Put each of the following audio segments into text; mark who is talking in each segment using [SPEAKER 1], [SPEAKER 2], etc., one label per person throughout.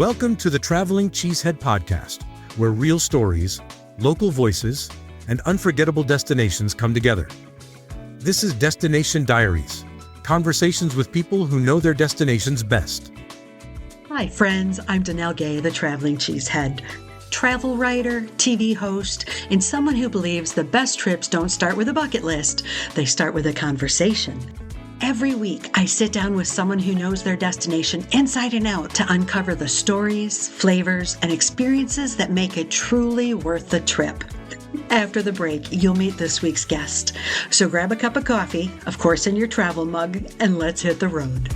[SPEAKER 1] Welcome to the Traveling Cheesehead Podcast, where real stories, local voices, and unforgettable destinations come together. This is Destination Diaries, conversations with people who know their destinations best.
[SPEAKER 2] Hi friends, I'm Dannelle Gay, the Traveling Cheesehead. Travel writer, TV host, and someone who believes the best trips don't start with a bucket list, they start with a conversation. Every week, I sit down with someone who knows their destination inside and out to uncover the stories, flavors, and experiences that make it truly worth the trip. After the break, you'll meet this week's guest. So grab a cup of coffee, of course in your travel mug, and let's hit the road.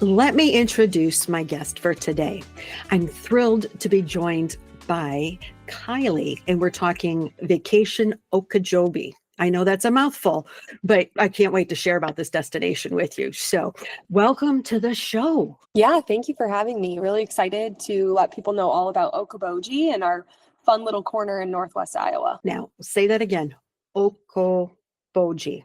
[SPEAKER 2] Let me introduce my guest for today. I'm thrilled to be joined by Kiley, and we're talking Vacation Okoboji. I know that's a mouthful, but I can't wait to share about this destination with you. So welcome to the show.
[SPEAKER 3] Yeah, thank you for having me. Really excited to let people know all about Okoboji and our fun little corner in Northwest Iowa.
[SPEAKER 2] Now, say that again. Okoboji.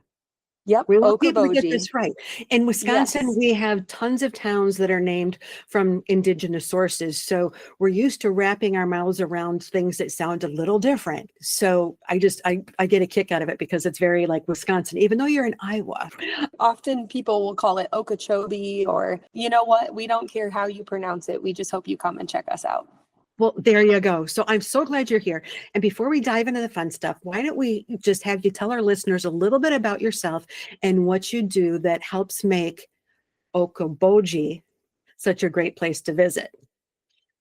[SPEAKER 3] Yep,
[SPEAKER 2] We want people to
[SPEAKER 3] Okoboji.
[SPEAKER 2] get this right. In Wisconsin,
[SPEAKER 3] Yes.
[SPEAKER 2] we have tons of towns that are named from indigenous sources. So we're used to wrapping our mouths around things that sound a little different. So I get a kick out of it because it's very like Wisconsin, even though you're in Iowa.
[SPEAKER 3] Often people will call it Okoboji, or you know what? We don't care how you pronounce it. We just hope you come and check us out.
[SPEAKER 2] Well, there you go. So I'm so glad you're here. And before we dive into the fun stuff, why don't we just have you tell our listeners a little bit about yourself and what you do that helps make Okoboji such a great place to visit?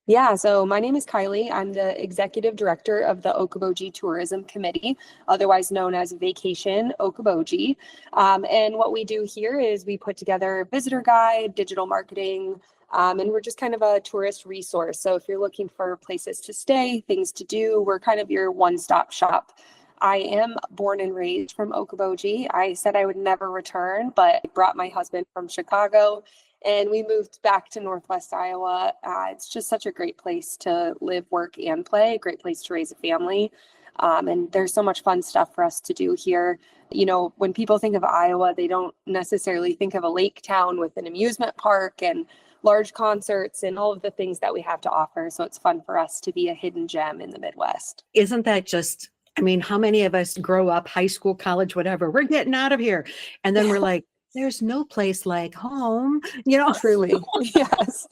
[SPEAKER 3] Yeah, so my name is Kiley. I'm the executive director of the Okoboji Tourism Committee, otherwise known as Vacation Okoboji. And what we do here is we put together a visitor guide, digital marketing, and we're just kind of a tourist resource. So if you're looking for places to stay, things to do, we're kind of your one-stop shop. I am born and raised from Okoboji. I said I would never return, but I brought my husband from Chicago and we moved back to Northwest Iowa. It's just such a great place to live, work, and play, a great place to raise a family. And there's so much fun stuff for us to do here. You know, when people think of Iowa, they don't necessarily think of a lake town with an amusement park and large concerts and all of the things that we have to offer. So it's fun for us to be a hidden gem in the Midwest.
[SPEAKER 2] Isn't that just, I mean, how many of us grow up, high school, college, whatever, we're getting out of here. And then we're like, there's no place like home, you know?
[SPEAKER 3] Truly, yes.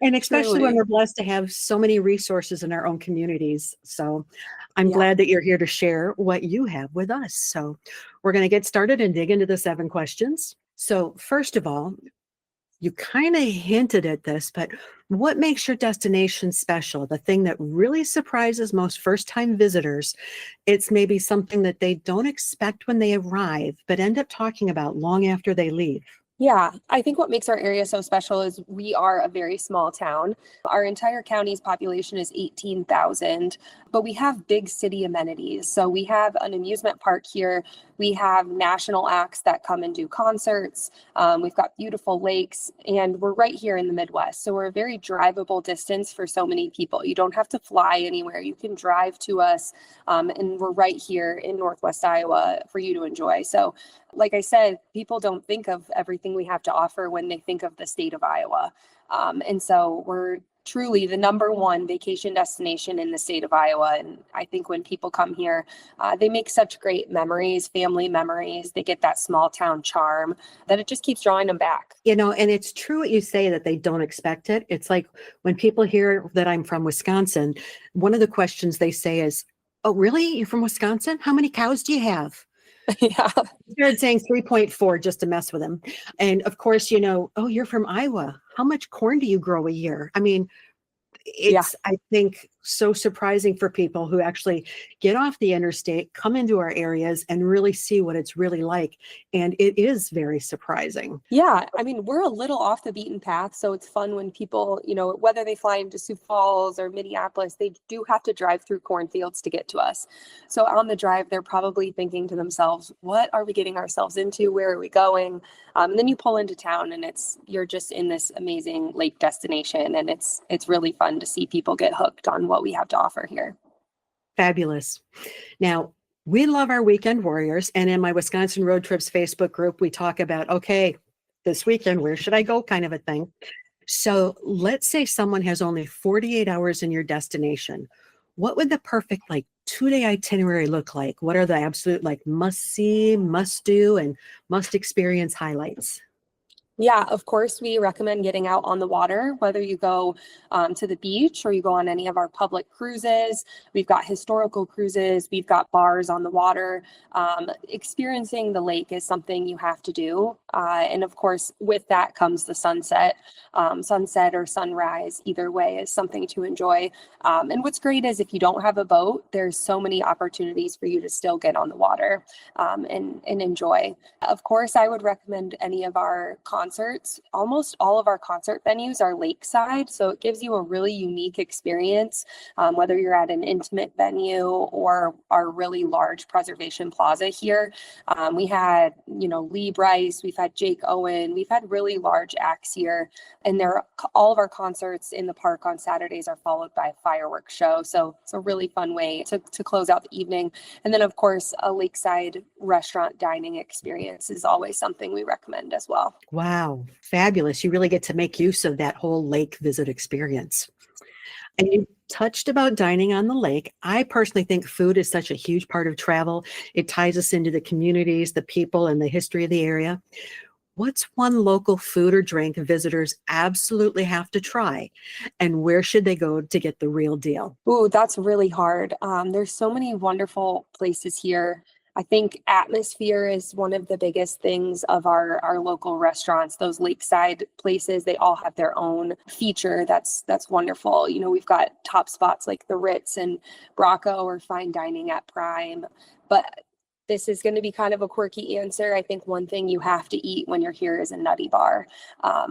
[SPEAKER 2] And especially
[SPEAKER 3] Truly.
[SPEAKER 2] when we're blessed to have so many resources in our own communities. So I'm glad that you're here to share what you have with us. So we're going to get started and dig into the 7 questions. So first of all, you kind of hinted at this, but what makes your destination special? The thing that really surprises most first-time visitors, it's maybe something that they don't expect when they arrive, but end up talking about long after they leave.
[SPEAKER 3] Yeah, I think what makes our area so special is we are a very small town. Our entire county's population is 18,000, but we have big city amenities. So we have an amusement park here. We have national acts that come and do concerts. We've got beautiful lakes, and we're right here in the Midwest. So we're a very drivable distance for so many people. You don't have to fly anywhere. You can drive to us, and we're right here in Northwest Iowa for you to enjoy. So like I said, people don't think of everything we have to offer when they think of the state of Iowa. And so we're truly the #1 vacation destination in the state of Iowa. And I think when people come here, they make such great memories, family memories. They get that small town charm that it just keeps drawing them back.
[SPEAKER 2] You know, and it's true what you say that they don't expect it. It's like when people hear that I'm from Wisconsin, one of the questions they say is, oh, really? You're from Wisconsin? How many cows do you have?
[SPEAKER 3] Yeah.
[SPEAKER 2] I started saying 3.4 just to mess with him. And of course, you know, oh, you're from Iowa. How much corn do you grow a year? I mean, it's, I think, so surprising for people who actually get off the interstate, come into our areas and really see what it's really like. And it is very surprising.
[SPEAKER 3] Yeah, I mean, we're a little off the beaten path, so it's fun when people, you know, whether they fly into Sioux Falls or Minneapolis, they do have to drive through cornfields to get to us. So on the drive, they're probably thinking to themselves, what are we getting ourselves into? Where are we going? And then you pull into town and you're just in this amazing lake destination, and it's really fun to see people get hooked on what we have to offer here.
[SPEAKER 2] Fabulous. Now, we love our weekend warriors. And in my Wisconsin Road Trips Facebook group, we talk about, okay, this weekend, where should I go kind of a thing. So let's say someone has only 48 hours in your destination. What would the perfect like 2-day itinerary look like? What are the absolute like must see, must do, and must experience highlights?
[SPEAKER 3] Yeah, of course, we recommend getting out on the water, whether you go to the beach or you go on any of our public cruises. We've got historical cruises, we've got bars on the water. Experiencing the lake is something you have to do. And of course, with that comes the sunset. Sunset or sunrise, either way, is something to enjoy. And what's great is if you don't have a boat, there's so many opportunities for you to still get on the water and enjoy. Of course, I would recommend any of our concerts. Almost all of our concert venues are lakeside, so it gives you a really unique experience, whether you're at an intimate venue or our really large preservation plaza here. We had, Lee Bryce, we've had Jake Owen, we've had really large acts here, and all of our concerts in the park on Saturdays are followed by a fireworks show. So it's a really fun way to close out the evening. And then, of course, a lakeside restaurant dining experience is always something we recommend as well.
[SPEAKER 2] Wow, fabulous. You really get to make use of that whole lake visit experience. And you touched about dining on the lake. I personally think food is such a huge part of travel. It ties us into the communities, the people, and the history of the area. What's one local food or drink visitors absolutely have to try? And where should they go to get the real deal?
[SPEAKER 3] Ooh, that's really hard. There's so many wonderful places here. I think atmosphere is one of the biggest things of our local restaurants. Those lakeside places, they all have their own feature that's wonderful. We've got top spots like the Ritz and Bracco or fine dining at Prime. But this is going to be kind of a quirky answer. I think one thing you have to eat when you're here is a nutty bar.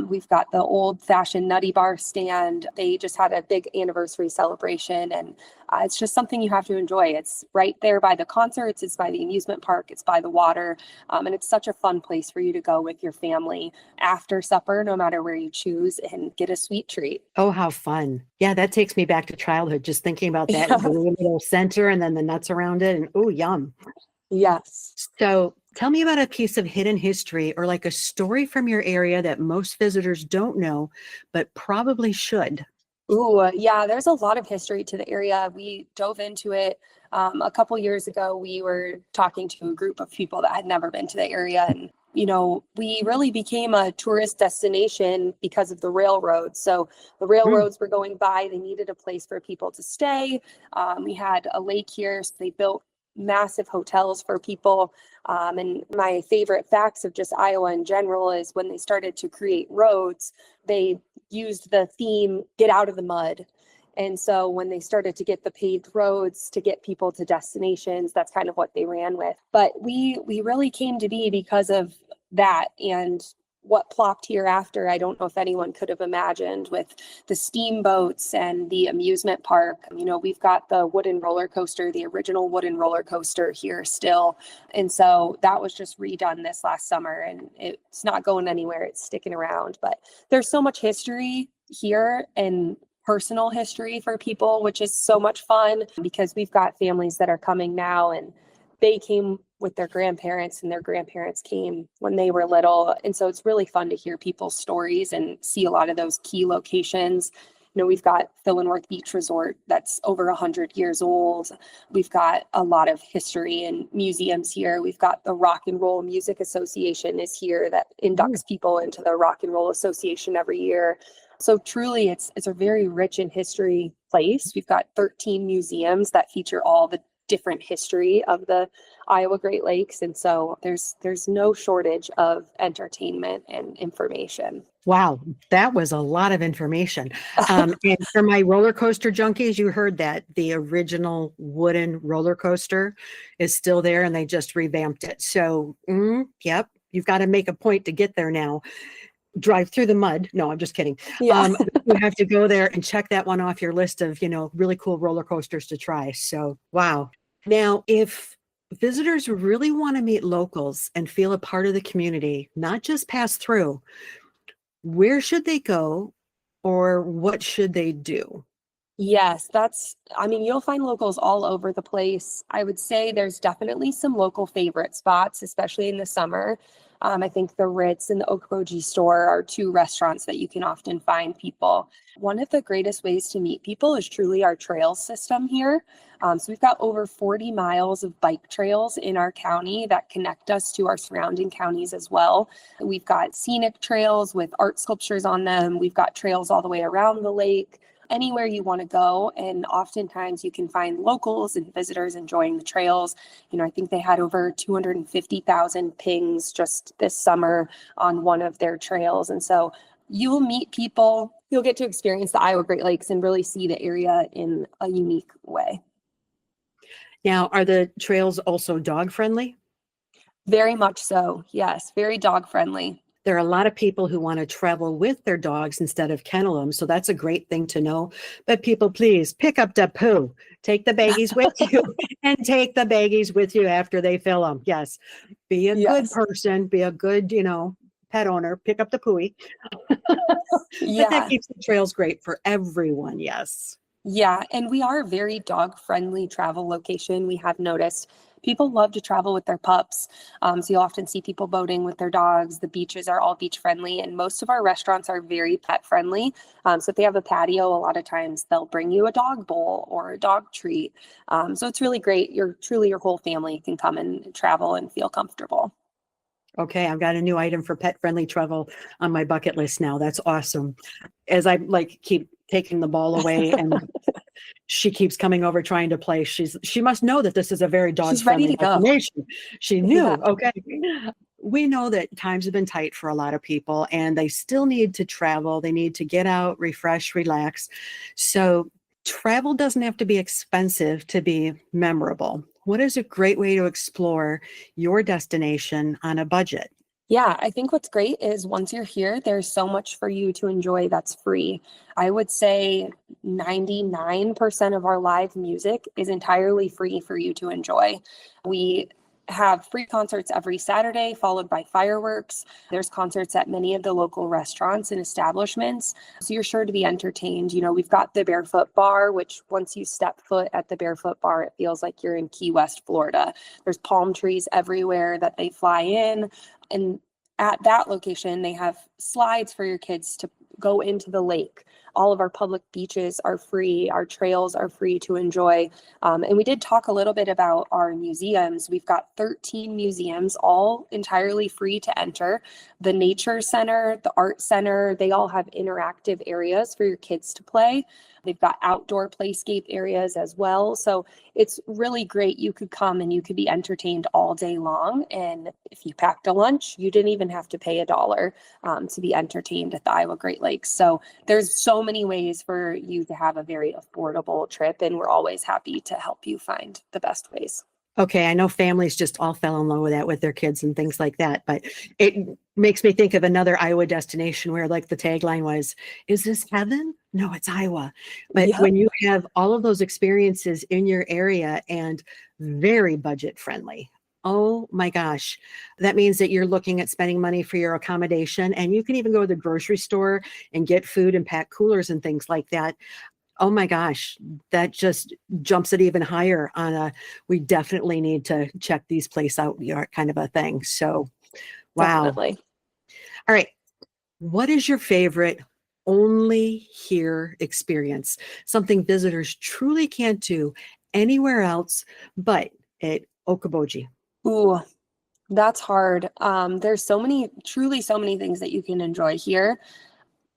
[SPEAKER 3] We've got the old fashioned nutty bar stand. They just had a big anniversary celebration, and it's just something you have to enjoy. It's right there by the concerts, it's by the amusement park, it's by the water. And it's such a fun place for you to go with your family after supper, no matter where you choose, and get a sweet treat.
[SPEAKER 2] Oh, how fun. Yeah, that takes me back to childhood, just thinking about that
[SPEAKER 3] Yeah.
[SPEAKER 2] the little center and then the nuts around it. And oh, yum.
[SPEAKER 3] Yes.
[SPEAKER 2] So tell me about a piece of hidden history or like a story from your area that most visitors don't know, but probably should.
[SPEAKER 3] Ooh, yeah, there's a lot of history to the area. We dove into it a couple years ago. We were talking to a group of people that had never been to the area, and we really became a tourist destination because of the railroads. So the railroads were going by, they needed a place for people to stay. We had a lake here, so they built massive hotels for people. And my favorite facts of just Iowa in general is when they started to create roads, they used the theme, get out of the mud. And so when they started to get the paved roads to get people to destinations, that's kind of what they ran with. But we really came to be because of that, and what plopped here after, I don't know if anyone could have imagined, with the steamboats and the amusement park. We've got the wooden roller coaster, the original wooden roller coaster here still. And so that was just redone this last summer, and it's not going anywhere. It's sticking around. But there's so much history here and personal history for people, which is so much fun because we've got families that are coming now, and they came with their grandparents, and their grandparents came when they were little. And so it's really fun to hear people's stories and see a lot of those key locations. We've got Fillenwarth Beach Resort that's over 100 years old. We've got a lot of history and museums here. We've got the Rock and Roll Music Association is here that inducts people into the Rock and Roll Association every year. So truly, it's a very rich in history place. We've got 13 museums that feature all the different history of the Iowa Great Lakes. And so there's no shortage of entertainment and information.
[SPEAKER 2] Wow, that was a lot of information. And for my roller coaster junkies, you heard that the original wooden roller coaster is still there, and they just revamped it. So, yep, you've got to make a point to get there now. Drive through the mud. No, I'm just kidding.
[SPEAKER 3] Yeah.
[SPEAKER 2] You have to go there and check that one off your list of, really cool roller coasters to try. So, wow. Now, if visitors really want to meet locals and feel a part of the community, not just pass through, where should they go or what should they do?
[SPEAKER 3] Yes, you'll find locals all over the place. I would say there's definitely some local favorite spots, especially in the summer. I think the Ritz and the Okoboji store are two restaurants that you can often find people. One of the greatest ways to meet people is truly our trails system here. So we've got over 40 miles of bike trails in our county that connect us to our surrounding counties as well. We've got scenic trails with art sculptures on them. We've got trails all the way around the lake, anywhere you want to go. And oftentimes you can find locals and visitors enjoying the trails. I think they had over 250,000 pings just this summer on one of their trails. And so you will meet people, you'll get to experience the Iowa Great Lakes and really see the area in a unique way.
[SPEAKER 2] Now, are the trails also dog friendly?
[SPEAKER 3] Very much so. Yes, very dog friendly.
[SPEAKER 2] There are a lot of people who want to travel with their dogs instead of kennel them. So that's a great thing to know. But people, please pick up the poo. Take the baggies with you and take the baggies with you after they fill them. Yes. Be a good person. Be a good, pet owner. Pick up the pooey. But that keeps the trails great for everyone. Yes.
[SPEAKER 3] Yeah. And we are a very dog friendly travel location. We have noticed people love to travel with their pups. So you'll often see people boating with their dogs. The beaches are all beach friendly, and most of our restaurants are very pet friendly. So if they have a patio, a lot of times they'll bring you a dog bowl or a dog treat. So it's really great. Your whole family can come and travel and feel comfortable.
[SPEAKER 2] Okay, I've got a new item for pet friendly travel on my bucket list now. That's awesome. As I keep taking the ball away and she keeps coming over trying to play. She must know that this is a very dog friendly destination. She knew. Yeah. Okay. We know that times have been tight for a lot of people and they still need to travel. They need to get out, refresh, relax. So travel doesn't have to be expensive to be memorable. What is a great way to explore your destination on a budget?
[SPEAKER 3] Yeah, I think what's great is once you're here, there's so much for you to enjoy that's free. I would say 99% of our live music is entirely free for you to enjoy. We have free concerts every Saturday, followed by fireworks. There's concerts at many of the local restaurants and establishments, so you're sure to be entertained. We've got the Barefoot Bar, which once you step foot at the Barefoot Bar, it feels like you're in Key West, Florida. There's palm trees everywhere that they fly in. And at that location, they have slides for your kids to go into the lake. All of our public beaches are free. Our trails are free to enjoy. And we did talk a little bit about our museums. We've got 13 museums, all entirely free to enter. The Nature Center, the Art Center, they all have interactive areas for your kids to play. They've got outdoor playscape areas as well. So it's really great. You could come and you could be entertained all day long. And if you packed a lunch, you didn't even have to pay $1 to be entertained at the Iowa Great Lakes. So there's so many ways for you to have a very affordable trip. And we're always happy to help you find the best ways.
[SPEAKER 2] Okay, I know families just all fell in love with that with their kids and things like that, but it makes me think of another Iowa destination where the tagline was, is this heaven? No, it's Iowa. But when you have all of those experiences in your area and very budget friendly, oh my gosh, that means that you're looking at spending money for your accommodation, and you can even go to the grocery store and get food and pack coolers and things like that. Oh my gosh, that just jumps it even higher on we definitely need to check these places out kind of a thing. So, wow.
[SPEAKER 3] Definitely.
[SPEAKER 2] All right. What is your favorite only here experience? Something visitors truly can't do anywhere else but at Okoboji.
[SPEAKER 3] Ooh, that's hard. There's truly so many things that you can enjoy here.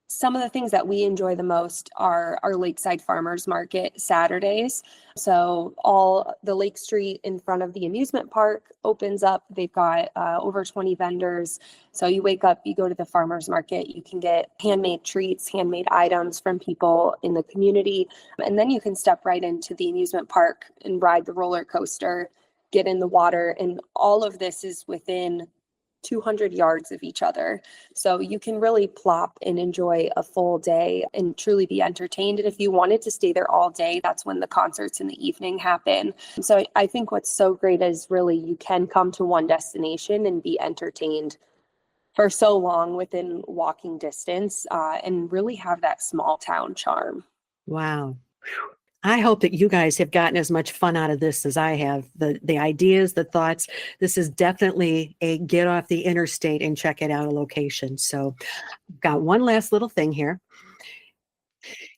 [SPEAKER 3] Some of the things that we enjoy the most are our Lakeside Farmers Market Saturdays. So all the Lake Street in front of the amusement park opens up. They've got over 20 vendors. So you wake up, you go to the farmers market, you can get handmade treats, handmade items from people in the community. And then you can step right into the amusement park and ride the roller coaster, get in the water. And all of this is within 200 yards of each other. So you can really plop and enjoy a full day and truly be entertained. And if you wanted to stay there all day, that's when the concerts in the evening happen. So I think what's so great is really you can come to one destination and be entertained for so long within walking distance and really have that small town charm.
[SPEAKER 2] Wow. I hope that you guys have gotten as much fun out of this as I have. The ideas, the thoughts. This is definitely a get off the interstate and check it out a location. So, got one last little thing here.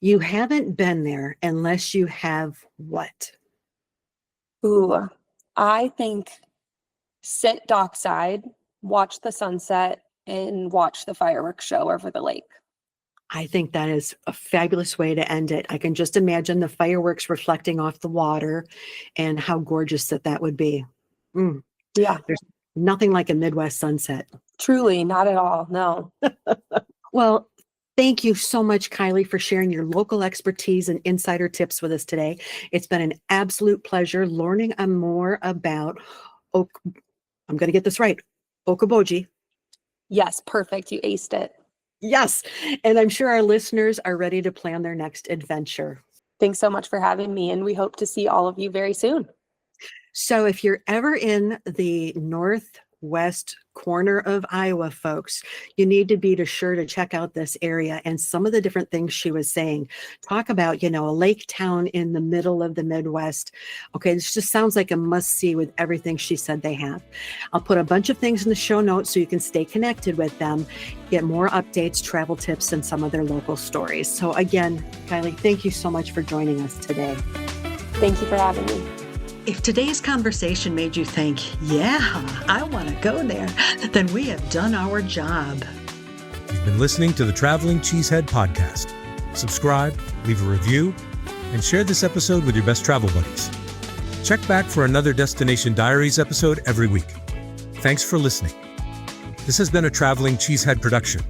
[SPEAKER 2] You haven't been there unless you have what?
[SPEAKER 3] Ooh, I think sit dockside, watch the sunset, and watch the fireworks show over the lake.
[SPEAKER 2] I think that is a fabulous way to end it. I can just imagine the fireworks reflecting off the water and how gorgeous that would be. Mm,
[SPEAKER 3] Yeah,
[SPEAKER 2] there's nothing like a Midwest sunset.
[SPEAKER 3] truly, not at all. No.
[SPEAKER 2] Well, thank you so much, Kiley, for sharing your local expertise and insider tips with us today. It's been an absolute pleasure learning more about I'm going to get this right, Okoboji.
[SPEAKER 3] Yes, perfect. You aced it.
[SPEAKER 2] Yes, and I'm sure our listeners are ready to plan their next adventure.
[SPEAKER 3] Thanks so much for having me, and we hope to see all of you very soon.
[SPEAKER 2] So if you're ever in the northwest corner of Iowa, folks, you need to be sure to check out this area and some of the different things she was saying. Talk about, a lake town in the middle of the Midwest. Okay, this just sounds like a must-see with everything she said they have. I'll put a bunch of things in the show notes so you can stay connected with them, get more updates, travel tips, and some of their local stories. So again, Kiley, thank you so much for joining us today.
[SPEAKER 3] Thank you for having me.
[SPEAKER 2] If today's conversation made you think, yeah, I want to go there, then we have done our job.
[SPEAKER 1] You've been listening to the Traveling Cheesehead Podcast. Subscribe, leave a review, and share this episode with your best travel buddies. Check back for another Destination Diaries episode every week. Thanks for listening. This has been a Traveling Cheesehead production.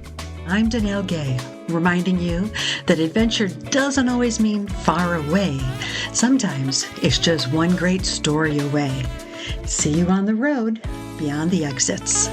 [SPEAKER 2] I'm Dannelle Gay, reminding you that adventure doesn't always mean far away. Sometimes it's just one great story away. See you on the road beyond the exits.